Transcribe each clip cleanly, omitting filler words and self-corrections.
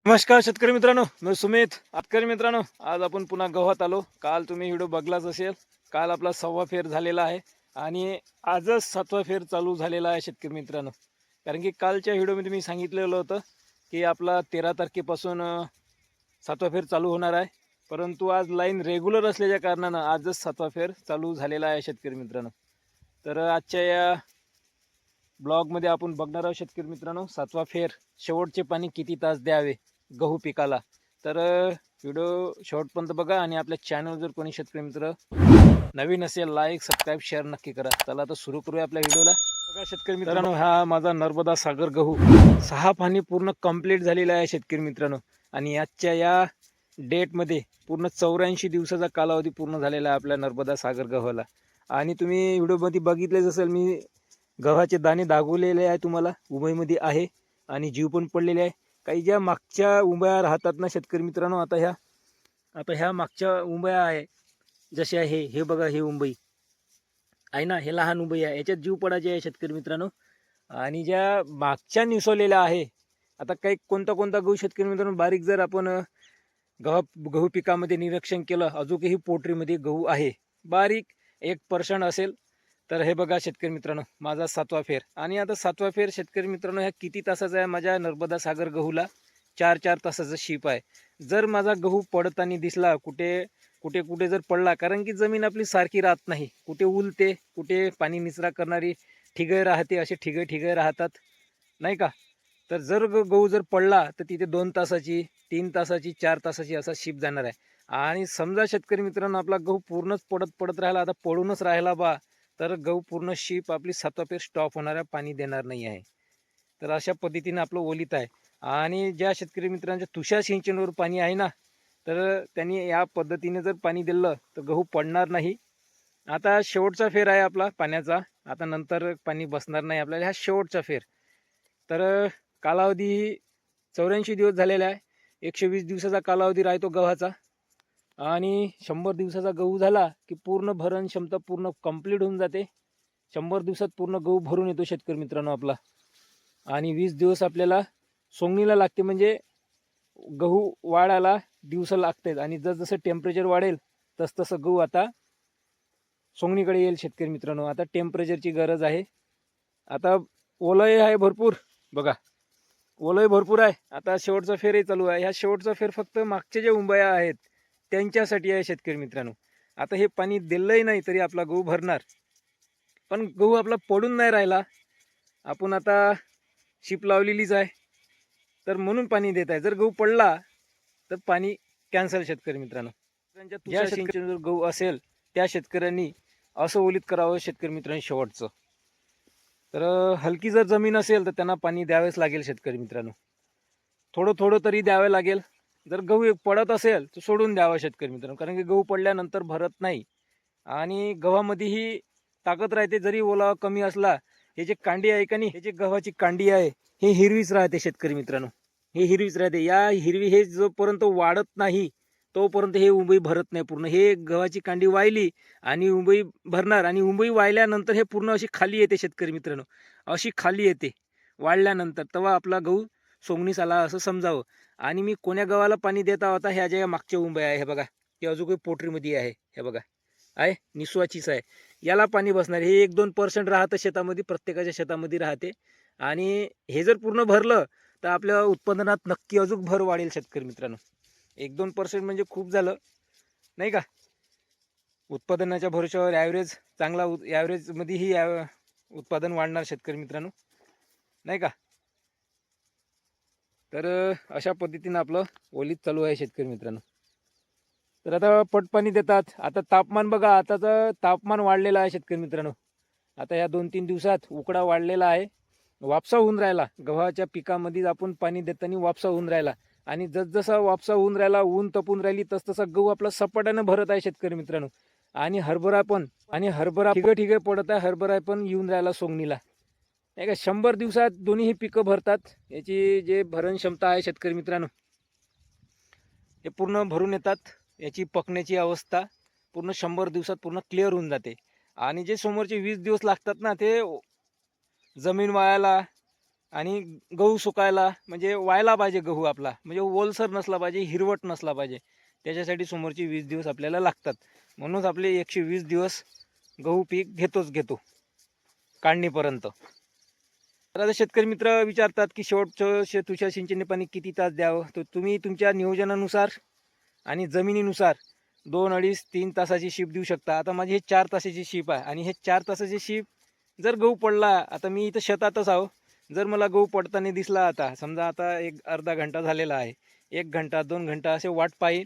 नमस्कार शेतकरी मित्रांनो, मी सुमित. शेतकरी मित्रांनो, आज आपण पुन्हा गव्हात आलो. काल तुम्ही व्हिडिओ बघलाच असेल. काल आपला 6वा फेर झालेला आहे आणि आजच 7वा फेर चालू झालेला आहे शेतकरी मित्रांनो. कारण की कालच्या व्हिडिओमध्ये मी सांगितलेलं होतं की आपला 13 तारखेपासून 7वा फेर चालू होणार आहे. परंतु आज लाईन रेग्युलर असल्याच्या कारणानं आजच 7वा फेर चालू झालेला आहे शेतकरी मित्रांनो. तर आजच्या या ब्लॉगमध्ये आपण बघणार आहोत शेतकरी मित्रांनो, 7वा फेर शेवटचे पाणी किती तास द्यावे गहू पिकाला. तर व्हिडिओ शेवटपर्यंत बघा आणि आपल्या चॅनल जर कोणी शेतकरी मित्र नवीन असेल लाईक सबस्क्राईब शेअर नक्की करा. चला आता सुरू करूया आपल्या व्हिडिओला. बघा शेतकरी मित्रांनो, हा माझा नर्मदा सागर गहू 6 पाणी पूर्ण कंप्लीट झालेला आहे शेतकरी मित्रांनो. आणि आजच्या या डेटमध्ये पूर्ण 84 दिवसाचा कालावधी पूर्ण झालेला आहे आपल्या नर्मदा सागर गव्हाला. आणि तुम्ही व्हिडिओमध्ये बघितलेच असेल, मी गव्हाचे दाणे दागवलेले आहे तुम्हाला, उभयमध्ये आहे आणि जीव पण पडलेले आहे. काही ज्या मागच्या उंबया राहतात ना शेतकरी मित्रांनो, आता ह्या मागच्या उंबया आहे जसे आहे, हे बघा, हे उंबई आहे ना, हे लहान उंबई आहे, याच्यात जीव पडायचे आहे शेतकरी मित्रांनो. आणि ज्या मागच्या निसवलेल्या आहे, आता काही कोणता कोणता गहू शेतकरी मित्रांनो बारीक जर आपण गहू पिकामध्ये निरीक्षण केलं, अजूनही पोटरीमध्ये गहू आहे बारीक 1% असेल. तर हे बघा शेतकरी मित्रांनो, माझा 7वा फेर. आणि आता 7वा फेर शेतकरी मित्रांनो, ह्या किती तासाचा आहे? माझ्या नर्मदा सागर गहूला 4 तासाचा शिप आहे. जर माझा गहू पडताना दिसला, कुठे कुठे कुठे जर पडला, कारण की जमीन आपली सारखी राहत नाही, कुठे उलते, कुठे पाणी निचरा करणारी ठिगळ राहते, असे ठिगळ राहतात नाही का. तर जर गहू जर पडला तर तिथे 2 तासाची, 3 तासाची, 4 तासाची असा शिप जाणार आहे. आणि समजा शेतकरी मित्रांनो आपला गहू पूर्णच पडत राहिला, आता पडूनच राहिला बा, तर गहू पूर्ण शिप आपली 7वा फेर स्टॉप होणार आहे, पाणी देणार नाही आहे. तर अशा पद्धतीने आपलं ओलीत आहे. आणि ज्या शेतकरी मित्रांच्या तुषार सिंचनवर पाणी आहे ना, तर त्यांनी या पद्धतीने जर पाणी दिलं तर गहू पडणार नाही. आता शेवटचा फेर आहे आपला पाण्याचा, आता नंतर पाणी बसणार नाही आपल्याला, हा शेवटचा फेर. तर कालावधी 84 दिवस झालेला आहे. 120 दिवसाचा कालावधी राहतो गव्हाचा. आणि 100 दिवसाचा गहू झाला की पूर्ण भरण क्षमता पूर्ण कंप्लीट होऊन जाते. 100 दिवसात पूर्ण गहू भरून येतो शेतकरी मित्रांनो आपला. आणि 20 दिवस आपल्याला सोंगणीला लागते, म्हणजे गहू वाढायला दिवस लागतात. आणि जसं टेम्परेचर वाढेल तसं गहू आता सोंगणीकडे येईल शेतकरी मित्रांनो. आता टेम्परेचरची गरज आहे. आता ओलही आहे भरपूर, बघा ओलही भरपूर आहे. आता शेवटचा फेरही चालू आहे. ह्या शेवटचा फेर फक्त मागचे जे उंबया आहेत त्यांच्यासाठी आहे शेतकरी मित्रांनो. आता हे पाणी दिलंही नाही तरी आपला गहू भरणार, पण गहू आपला पडून नाही राहिला. आपण आता शिप लावलेलीच आहे, तर म्हणून पाणी देत आहे. जर गहू पडला तर पाणी कॅन्सल शेतकरी मित्रांनो. त्यांच्या तुषार सिंचन जर गहू असेल त्या शेतकऱ्यांनी असं ओलीत करावं शेतकरी मित्रांनी शेवटचं. तर हलकी जर जमीन असेल तर त्यांना पाणी द्यावेच लागेल शेतकरी मित्रांनो, थोडं थोडं तरी द्यावे लागेल. जर गहू पडत असेल तर सोडून द्यावा शेतकरी मित्रांनो, कारण की गहू पडल्यानंतर भरत नाही. आणि गव्हामध्येही ताकद राहते, जरी ओलावा कमी असला. हे जे कांडी आहे का नाही, हे जे गव्हाची कांडी आहे, हे हिरवीच राहते शेतकरी मित्रांनो, हे हिरवीच राहते. या हिरवी हे जोपर्यंत वाढत नाही तोपर्यंत हे उंबई भरत नाही पूर्ण. हे गव्हाची कांडी वाहिली आणि उंबई भरणार, आणि उंबई वाहिल्यानंतर हे पूर्ण अशी खाली येते शेतकरी मित्रांनो, अशी खाली येते वाढल्यानंतर, तेव्हा आपला गहू सोंगणीस आला असं समजावं. आणि मी कोण्या गव्हाला पाणी देता होता, ह्या ज्या मागच्या उंबया आहे हे बघा, हे अजून काही पोटरीमध्ये आहे, हे बघा आहे, निसवाचीच आहे. याला पाणी बसणार. हे 1-2% राहतं शेतामध्ये, प्रत्येकाच्या शेतामध्ये राहते. आणि हे जर पूर्ण भरलं तर आपल्या उत्पादनात नक्की अजून भर वाढेल शेतकरी मित्रांनो. 1-2% म्हणजे खूप झालं नाही का. उत्पादनाच्या भरोश्यावर ॲव्हरेज चांगला, ॲव्हरेजमध्येही उत्पादन वाढणार शेतकरी मित्रांनो नाही का. तर अशा पद्धतीनं आपलं ओलीत चालू आहे शेतकरी मित्रांनो. तर आता पटपाणी देतात. आता तापमान बघा, आताचं तापमान वाढलेलं आहे शेतकरी मित्रांनो. आता या 2-3 दिवसात उकडा वाढलेला आहे, वापसा होऊन राहिला. गव्हाच्या पिकामध्ये आपण पाणी देताना वापसा होऊन राहिला. आणि जसजसा वापसा होऊन राहिला, ऊन तपून राहिली, तसतसा गहू आपला सपाट्यानं भरत आहे शेतकरी मित्रांनो. आणि हरभरा ठिगे पडत आहे. हरभरा पण येऊन राहिला सोंगणीला नाही का. 100 दिवसात दोन्ही ही पिकं भरतात. याची जे भरण क्षमता आहे शेतकरी मित्रांनो, हे पूर्ण भरून येतात. याची पकण्याची अवस्था पूर्ण 100 दिवसात पूर्ण क्लिअर होऊन जाते. आणि जे समोरचे 20 दिवस लागतात ना, ते जमीन वाळायला, आणि गहू सुकायला म्हणजे व्हायला पाहिजे गहू आपला, म्हणजे ओलसर नसला पाहिजे, हिरवट नसला पाहिजे. त्याच्यासाठी समोरचे 20 दिवस आपल्याला लागतात. म्हणूनच आपले 120 दिवस गहू पीक घेतो काढणीपर्यंत. तर आता शेतकरी मित्र विचारतात की शेवटचं तुषार सिंचनने पाणी किती तास द्यावं. तर तुम्ही तुमच्या नियोजनानुसार आणि जमिनीनुसार 2, 2.5, 3 तासाची शिप देऊ शकता. आता माझी हे 4 तासाची शिप आहे आणि हे 4 तासाची शिप जर गहू पडला, आता मी इथं शेतातच आहो, जर मला गहू पडताना दिसला, आता समजा आता एक अर्धा घंटा झालेला आहे, 1 घंटा 2 घंटा असे वाट पाहिल,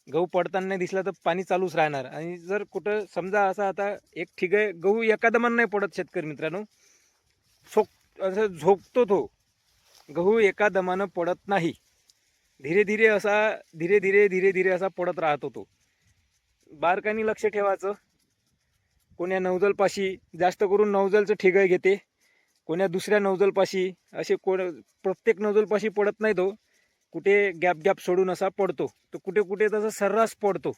गहू पडताना नाही दिसला तर पाणी चालूच राहणार. आणि जर कुठं समजा असं आता एक ठीक आहे, गहू एका दमानं नाही पडत शेतकरी मित्रांनो, असं झोपतो तो गहू, एका दमानं पडत नाही. धीरे धीरे असा पडत राहतो तो. बारकाईने लक्ष ठेवायचं. कोण्या नौजलपाशी, जास्त करून नौजलचं ठिगळ घेते, कोण्या दुसऱ्या नौजलपाशी, असे प्रत्येक नौजलपाशी पडत नाही तो, कुठे गॅप सोडून असा पडतो. तर कुठे कुठे तसा सर्रास पडतो.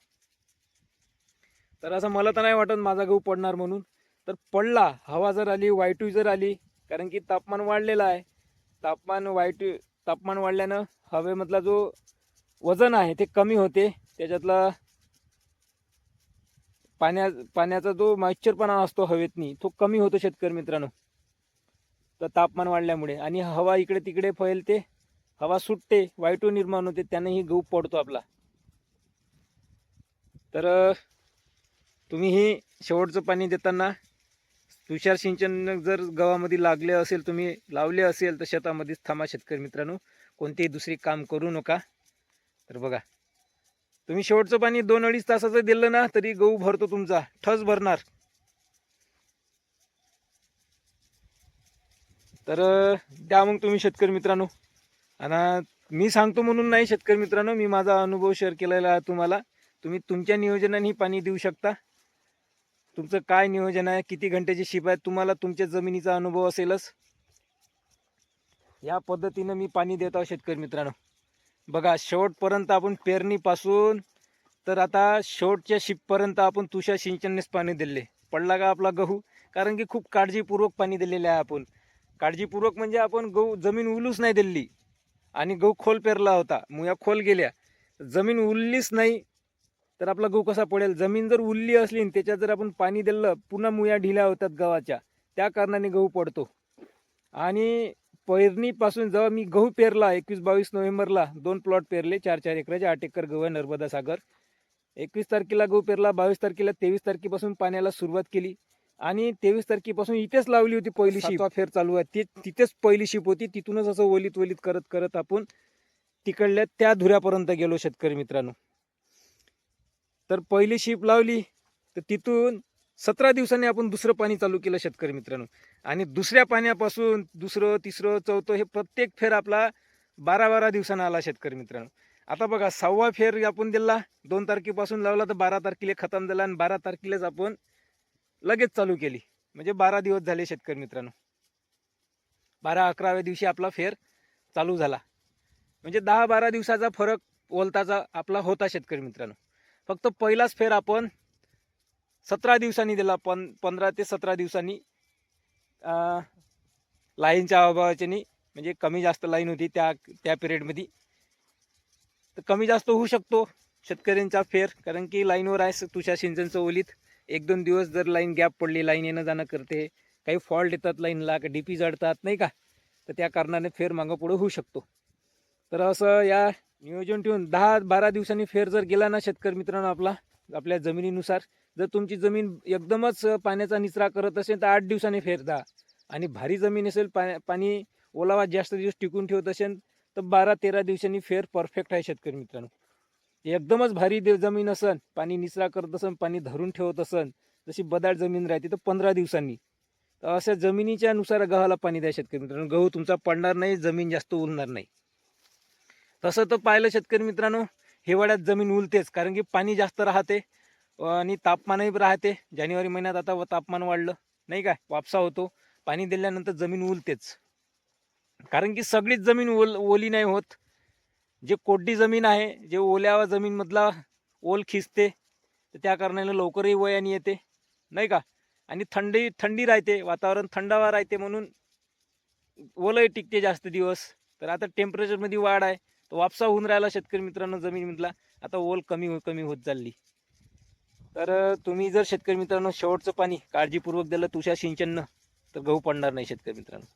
तर असं मला तर नाही वाटत माझा गहू पडणार म्हणून. तर पडला, हवा जर आली, वायटू जर आली, कारण की तापमान वाढलेलं आहे, तापमान वाढल्यानं हवेमधला जो वजन आहे ते कमी होते, त्याच्यातला पाण्याचा जो मॉइश्चरपणा असतो हवेतनी तो कमी होतो शेतकरी मित्रांनो. तर तापमान वाढल्यामुळे आणि हवा इकडे तिकडे फैलते, हवा सुटते, वायटू निर्माण होते, त्यानेही गहू पडतो आपला. तर तुम्हीही शेवटचं पाणी देताना तुषार सिंचन जर गव्हामध्ये लागले असेल, तुम्ही लावले असेल, तर शेतामध्येच थांबा शेतकरी मित्रांनो, कोणतेही दुसरी काम करू नका. तर बघा, तुम्ही शेवटचं पाणी 2-2.5 तासाचं दिलं ना तरी गहू भरतो तुमचा, ठस भरणार. तर द्या मग तुम्ही शेतकरी मित्रांनो. आणि मी सांगतो म्हणून नाही शेतकरी मित्रांनो, मी माझा अनुभव शेअर केलेला आहे तुम्हाला. तुम्ही तुमच्या नियोजनाने पाणी देऊ शकता. तुमचं काय नियोजन आहे, किती घंट्याची शिप आहे, तुम्हाला तुमच्या जमिनीचा अनुभव असेलच. या पद्धतीनं मी पाणी देत आहो शेतकरी मित्रांनो. बघा, शेवटपर्यंत आपण पेरणीपासून तर आता शेवटच्या शिपपर्यंत आपण तुषार सिंचननेच पाणी दिले. पडला का आपला गहू, कारण की खूप काळजीपूर्वक पाणी दिलेले आहे आपण. काळजीपूर्वक म्हणजे आपण गहू जमीन उलूच नाही दिली, आणि गहू खोल पेरला होता, मुया खोल गेल्या, जमीन उरलीच नाही, तर आपला गहू कसा पडेल. जमीन जर उरली असली आणि त्याच्यात जर आपण पाणी दिलं, पुन्हा मुया ढिल्या होतात गव्हाच्या, त्या कारणाने गहू पडतो. आणि पेरणीपासून जेव्हा मी गहू पेरला 21-22 नोव्हेंबरला 2 प्लॉट पेरले, 4-4 एकराचे, 8 एकर गहू आहे, नर्मदा सागर. 21 तारखेला गहू पेरला, 22 तारखेला 23 तारखेपासून पाण्याला सुरुवात केली, आणि 23 तारखेपासून इथेच लावली होती पहिली शिप. फेर चालू आहे तिथेच पहिली शिप होती, तिथूनच असं ओलीत करत करत आपण तिकडल्या त्या धुऱ्यापर्यंत गेलो शेतकरी मित्रांनो. तर पहिली शिप लावली, तर तिथून 17 दिवसांनी आपण दुसरं पाणी चालू केलं शेतकरी मित्रांनो. आणि दुसऱ्या पाण्यापासून दुसरं, तिसरं, चौथं, हे प्रत्येक फेर आपला 12-12 दिवसांना आला शेतकरी मित्रांनो. आता बघा, 6वा फेर आपण दिला, 2 तारखेपासून लावला, तर 12 तारखेला खतम झाला, आणि 12 तारखेलाच आपण लगेच चालू केली, म्हणजे 12 दिवस झाले शेतकरी मित्रांनो. 12-11व्या दिवशी आपला फेर चालू झाला, म्हणजे 10-12 दिवसाचा फरक ओलताचा आपला होता शेतकरी मित्रांनो. फक्त पहिलाच फेर आपण 17 दिवसांनी दिला, 15 ते 17 दिवसांनी. लाईनच्या अभावाच्यानी, म्हणजे कमी जास्त लाईन होती त्या पिरियडमध्ये, तर कमी जास्त होऊ शकतो शेतकऱ्यांचा फेर, कारण की लाईनवर आहे तुषार सिंचनचं ओलीत. 1-2 दिवस जर लाईन गॅप पडली, लाईन येणं जाणं करते, काही फॉल्ट येतात लाईनला, डीपी जळतात नाही का, तर त्या कारणाने फेर मागं पुढं होऊ शकतो. तर असं या नियोजन ठेवून 10-12 दिवसांनी फेर जर गेला ना शेतकरी मित्रांनो आपल्या जमिनीनुसार, जर तुमची जमीन एकदमच पाण्याचा निचरा करत असेल तर 8 दिवसांनी फेर जा, आणि भारी जमीन असेल, पाणी ओलावा जास्त दिवस टिकून ठेवत असेल, तर 12-13 दिवसांनी फेर परफेक्ट आहे शेतकरी मित्रांनो. एकदमच भारी जमीन असन, पाणी निचरा करत असन, पाणी धरून ठेवत असन, जशी बदाड जमीन राहते, तर 15 दिवसांनी. तर अशा जमिनीच्या नुसार गव्हाला पाणी द्या शेतकरी मित्रांनो. गहू तुमचा पडणार नाही, जमीन जास्त उरणार नाही. तसं तर पाहिलं शेतकरी मित्रांनो, हिवाळ्यात जमीन उलतेच, कारण की पाणी जास्त राहते आणि तापमानही राहते. जानेवारी महिन्यात आता तापमान वाढलं नाही काय, वापसा होतो, पाणी दिल्यानंतर जमीन उलतेच, कारण की सगळीच जमीन ओली नाही होत. जे कोरडी जमीन आहे, जे ओल्या जमीनमधला ओल खिचते, तर त्या कारणाने लवकरही वयाने येते नाही का. आणि थंडी राहते, वातावरण थंडावा राहते, म्हणून ओलही टिकते जास्त दिवस. तर आता टेम्परेचरमध्ये वाढ आहे, तो वापसा होऊन राहिला शेतकरी मित्रांनो जमिनीमधला. आता ओल कमी होत चालली. तर तुम्ही जर शेतकरी मित्रांनो शेवटचं पाणी काळजीपूर्वक दिलं तुषार सिंचननं, तर गहू पडणार नाही शेतकरी मित्रांनो.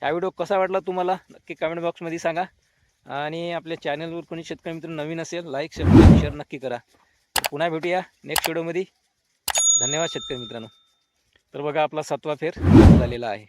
हा व्हिडिओ कसा वाटला तुम्हाला नक्की कमेंट बॉक्समध्ये सांगा. आणि आपल्या चॅनलवर कोणी शेतकरी मित्र नवीन असेल, लाईक शेअर नक्की करा. पुन्हा भेटूया नेक्स्ट व्हिडिओमध्ये. धन्यवाद शेतकरी मित्रांनो. तर बघा आपला 7वा फेर झालेला आहे.